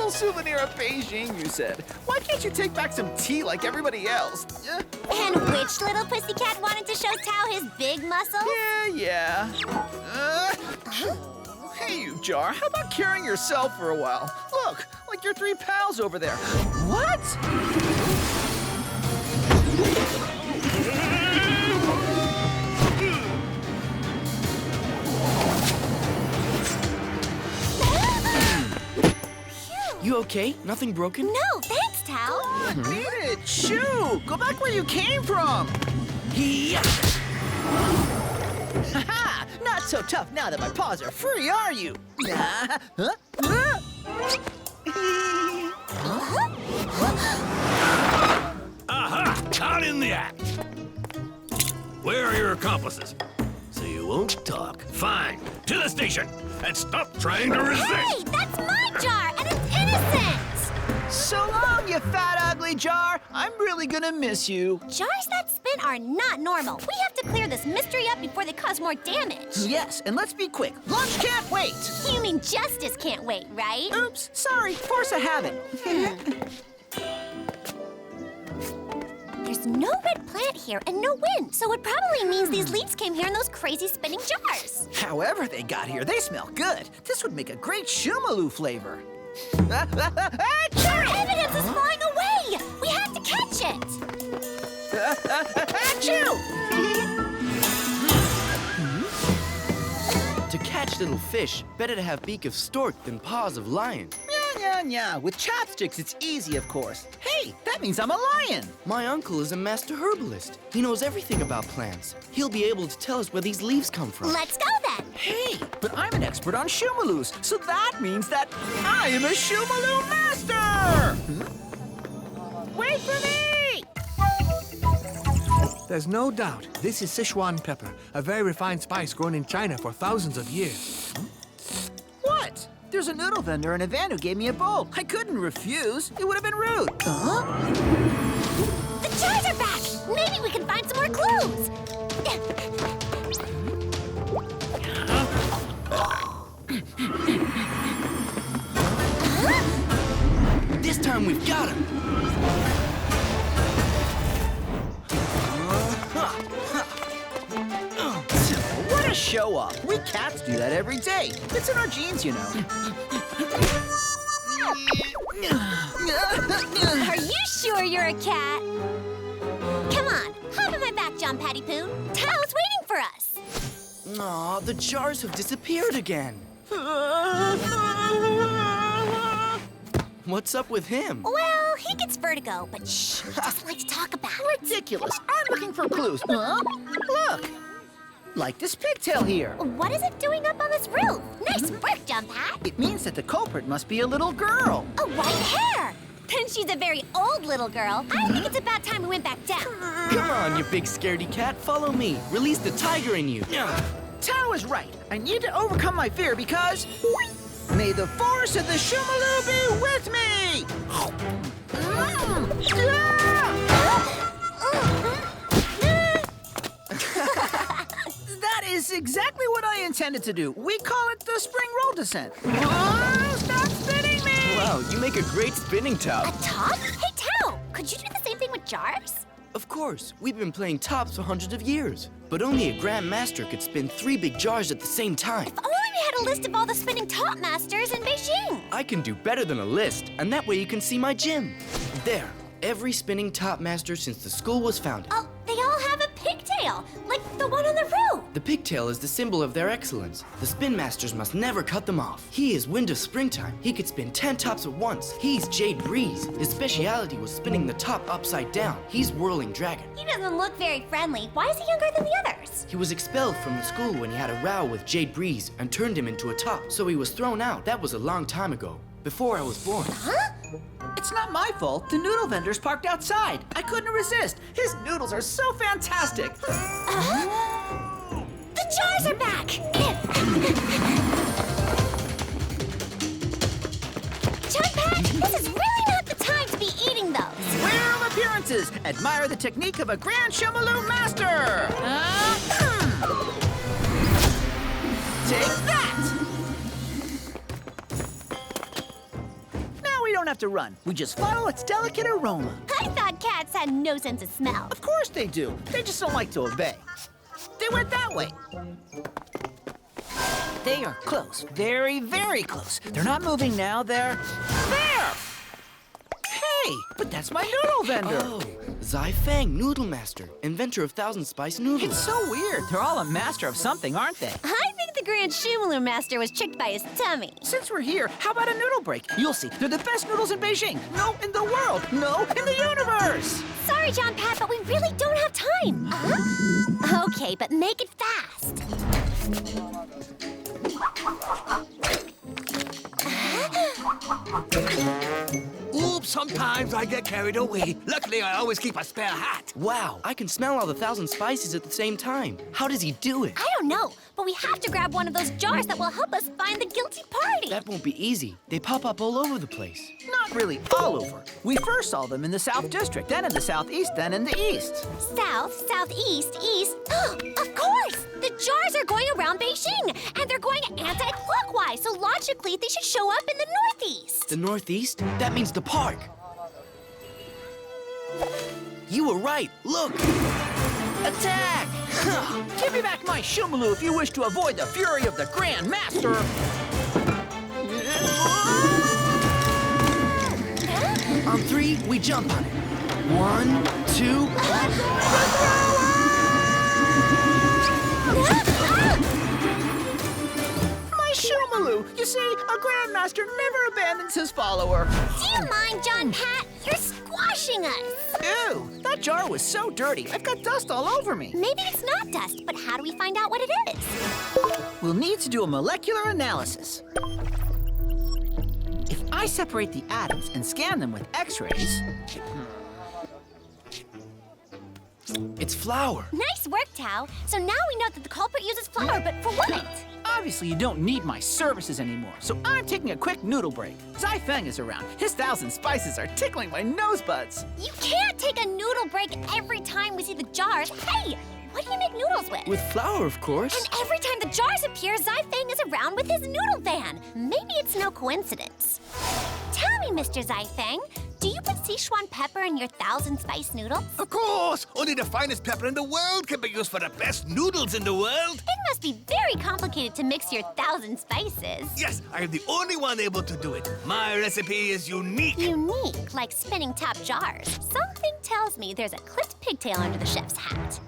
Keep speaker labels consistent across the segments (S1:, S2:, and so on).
S1: little souvenir of Beijing, you said. Why can't you take back some tea like everybody else?
S2: And which little pussycat wanted to show Tao his big muscles?
S1: Yeah. Hey, you Jar, how about curing yourself for a while? Look, like your 3 pals over there. What?
S3: You okay? Nothing broken?
S2: No, thanks, Tao.
S1: Come on, beat it. Shoo! Go back where you came from.
S3: Yeah.
S1: Haha! Not so tough now that my paws are free, are you?
S4: Aha! Caught in the act. Where are your accomplices? So you won't talk. Fine. To the station. And stop trying to resist.
S2: Hey, that's my jar, and it's innocent!
S1: So long, you fat, ugly Jar. I'm really gonna miss you.
S2: Jars that spin are not normal. We have to clear this mystery up before they cause more damage.
S1: Yes, and let's be quick. Lunch can't wait.
S2: You mean justice can't wait, right?
S1: Oops, sorry. Force a habit.
S2: There's no red plant here and no wind, so it probably means these leaves came here in those crazy spinning jars.
S1: However they got here, they smell good. This would make a great shumaloo flavor.
S2: Our evidence is flying away! We have to catch it!
S1: Achoo!
S3: To catch little fish, better to have beak of stork than paws of lion.
S1: Nya. With chopsticks, it's easy, of course. Hey, that means I'm a lion.
S3: My uncle is a master herbalist. He knows everything about plants. He'll be able to tell us where these leaves come from.
S2: Let's go then!
S1: Hey, but I'm an expert on shumaloos, so that means that I am a shumaloo master! Wait for me!
S5: There's no doubt this is Sichuan pepper, a very refined spice grown in China for thousands of years.
S1: What? There's a noodle vendor in a van who gave me a bowl. I couldn't refuse. It would have been rude.
S2: The jars are back! Maybe we can find some more clues!
S3: This time we've got him!
S1: What a show-off. We cats do that every day. It's in our genes, you know.
S2: Are you sure you're a cat? Come on, hop on my back, John Patty Poo. Tao's waiting for us.
S3: Aw, the jars have disappeared again. What's up with him?
S2: Well, he gets vertigo, but shh, he just likes to talk about it.
S1: Ridiculous. I'm looking for clues. Look. Like this pigtail here.
S2: What is it doing up on this roof? Nice work, John Pat.
S1: It means that the culprit must be a little girl.
S2: A white hair. Then she's a very old little girl. I think it's about time we went back down.
S3: Come on, you big scaredy cat. Follow me. Release the tiger in you.
S1: Tao is right. I need to overcome my fear because... May the force of the shumaloo be with me! That is exactly what I intended to do. We call it the spring roll descent. Stop spinning me!
S3: Wow, you make a great spinning top.
S2: A top? Hey, Tao, could you do the same thing with jars?
S3: Of course, we've been playing tops for hundreds of years. But only a grand master could spin 3 big jars at the same time.
S2: If only we had a list of all the spinning top masters in Beijing.
S3: I can do better than a list, and that way you can see my gym. There, every spinning top master since the school was founded.
S2: Oh, they all have a pigtail, like the one on the roof.
S3: The pigtail is the symbol of their excellence. The spin masters must never cut them off. He is Wind of Springtime. He could spin 10 tops at once. He's Jade Breeze. His speciality was spinning the top upside down. He's Whirling Dragon.
S2: He doesn't look very friendly. Why is he younger than the others?
S3: He was expelled from the school when he had a row with Jade Breeze and turned him into a top. So he was thrown out. That was a long time ago, before I was born.
S2: Huh?
S1: It's not my fault. The noodle vendor's parked outside. I couldn't resist. His noodles are so fantastic.
S2: The jars are back! John Pat, this is really not the time to be eating those.
S1: Rare of appearances. Admire the technique of a grand shumaloo master. Take that. Now don't have to run. We just follow its delicate aroma.
S2: I thought cats had no sense of smell.
S1: Of course they do. They just don't like to obey. They went that way. They are close. Very, very close. They're not moving now. They're there. Hey, but that's my noodle vendor.
S3: Oh, Zai Fang, Noodle Master, inventor of Thousand Spice Noodles.
S1: It's so weird. They're all a master of something, aren't they?
S2: I think the Grand Shumaloo Master was tricked by his tummy.
S1: Since we're here, how about a noodle break? You'll see. They're the best noodles in Beijing. No, in the world. No, in the universe.
S2: Sorry, John Pat, but we really don't have time. Okay, but make it fast.
S5: Oops, sometimes I get carried away. Luckily, I always keep a spare hat.
S3: Wow, I can smell all the 1,000 spices at the same time. How does he do it?
S2: I don't know, but we have to grab one of those jars that will help us find the guilty party.
S3: That won't be easy. They pop up all over the place.
S1: Not really all over. We first saw them in the South District, then in the Southeast, then in the East.
S2: South, southeast, east. Of course! The jars are going around Beijing, and they're going anti-clockwise, so logically they should show up in the northeast.
S3: The Northeast? That means the park. You were right. Look. Attack!
S1: Give me back my Shumaloo if you wish to avoid the fury of the Grand Master.
S3: On 3, we jump on it. 1, 2.
S1: My Shumaloo! You see, a Grandmaster never abandons his follower.
S2: Do you mind, John Pat? You're squashing us.
S1: Ew, that jar was so dirty. I've got dust all over me.
S2: Maybe it's not dust, but how do we find out what it is?
S1: We'll need to do a molecular analysis. If I separate the atoms and scan them with X-rays...
S3: It's flour.
S2: Nice work, Tao. So now we know that the culprit uses flour, but for what?
S1: Obviously, you don't need my services anymore, so I'm taking a quick noodle break. Zai Feng is around. His 1,000 spices are tickling my nose buds.
S2: You can't take a noodle break every time we see the jars. Hey, what do you make noodles with?
S3: With flour, of course.
S2: And every time the jars appear, Zai Feng is around with his noodle van. Maybe it's no coincidence. Tell me, Mr. Zai Feng, do you put Sichuan pepper in your 1,000 spice noodles?
S5: Of course! Only the finest pepper in the world can be used for the best noodles in the world.
S2: It must be very complicated to mix your 1,000 spices.
S5: Yes, I am the only one able to do it. My recipe is unique.
S2: Unique, like spinning top jars. Something tells me there's a clipped pigtail under the chef's hat.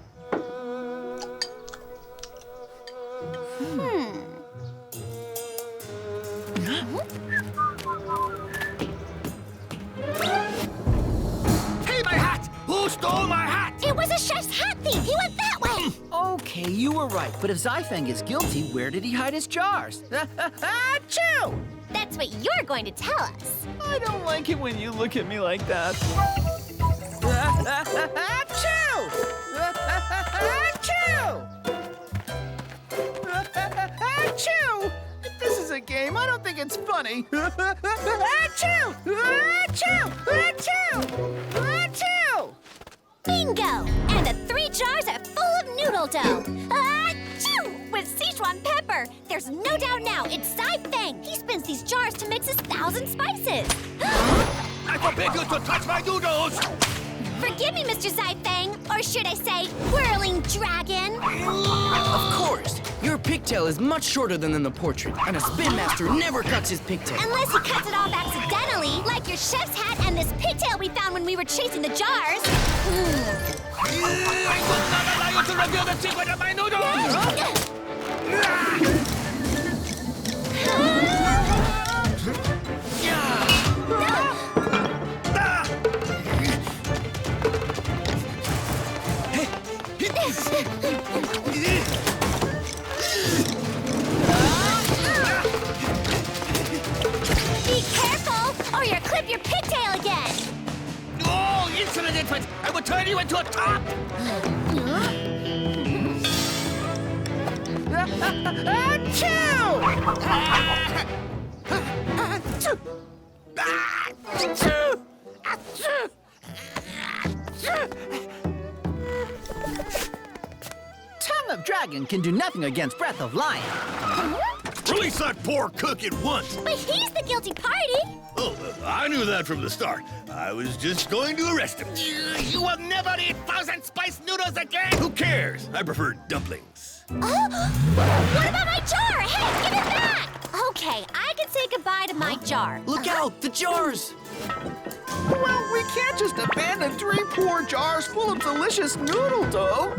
S5: Hey, my hat! Who stole my hat?
S2: It was a chef's hat thief. He went that way.
S1: Okay, you were right, but if Zai Feng is guilty, where did he hide his jars? Achoo!
S2: That's what you're going to tell us.
S1: I don't like it when you look at me like that. Achoo! Achoo! Achoo! If this is a game, I don't think it's funny. Achoo! Achoo! Achoo! Achoo!
S2: Bingo! And the 3 jars are full of noodle dough. Achoo! With Sichuan pepper. There's no doubt now, it's Zai Feng. He spins these jars to mix his 1,000 spices.
S5: I forbid you to touch my noodles!
S2: Forgive me, Mr. Zai Feng, or should I say, whirling dragon?
S3: Of course. Your pigtail is much shorter than in the portrait, and a spin master never cuts his pigtail.
S2: Unless he cuts it off accidentally, like your chef's hat and this pigtail we found when we were chasing the jars.
S5: I will not allow you to reveal the secret of my noodles!
S2: Be careful, or you'll clip your pigtail again.
S5: Oh, insolent infant! I will turn you into a top!
S1: Tongue of Dragon can do nothing against Breath of Lion.
S4: Release that poor cook at once!
S2: But he's the guilty party.
S4: Oh, I knew that from the start. I was just going to arrest him.
S1: You will never eat Thousand Spice noodles again!
S4: Who cares? I prefer dumplings.
S2: What about my jar? Hey, give it back! Okay, I can say goodbye to my jar.
S3: Look out! The jars!
S1: Well, we can't just abandon 3 poor jars full of delicious noodle dough.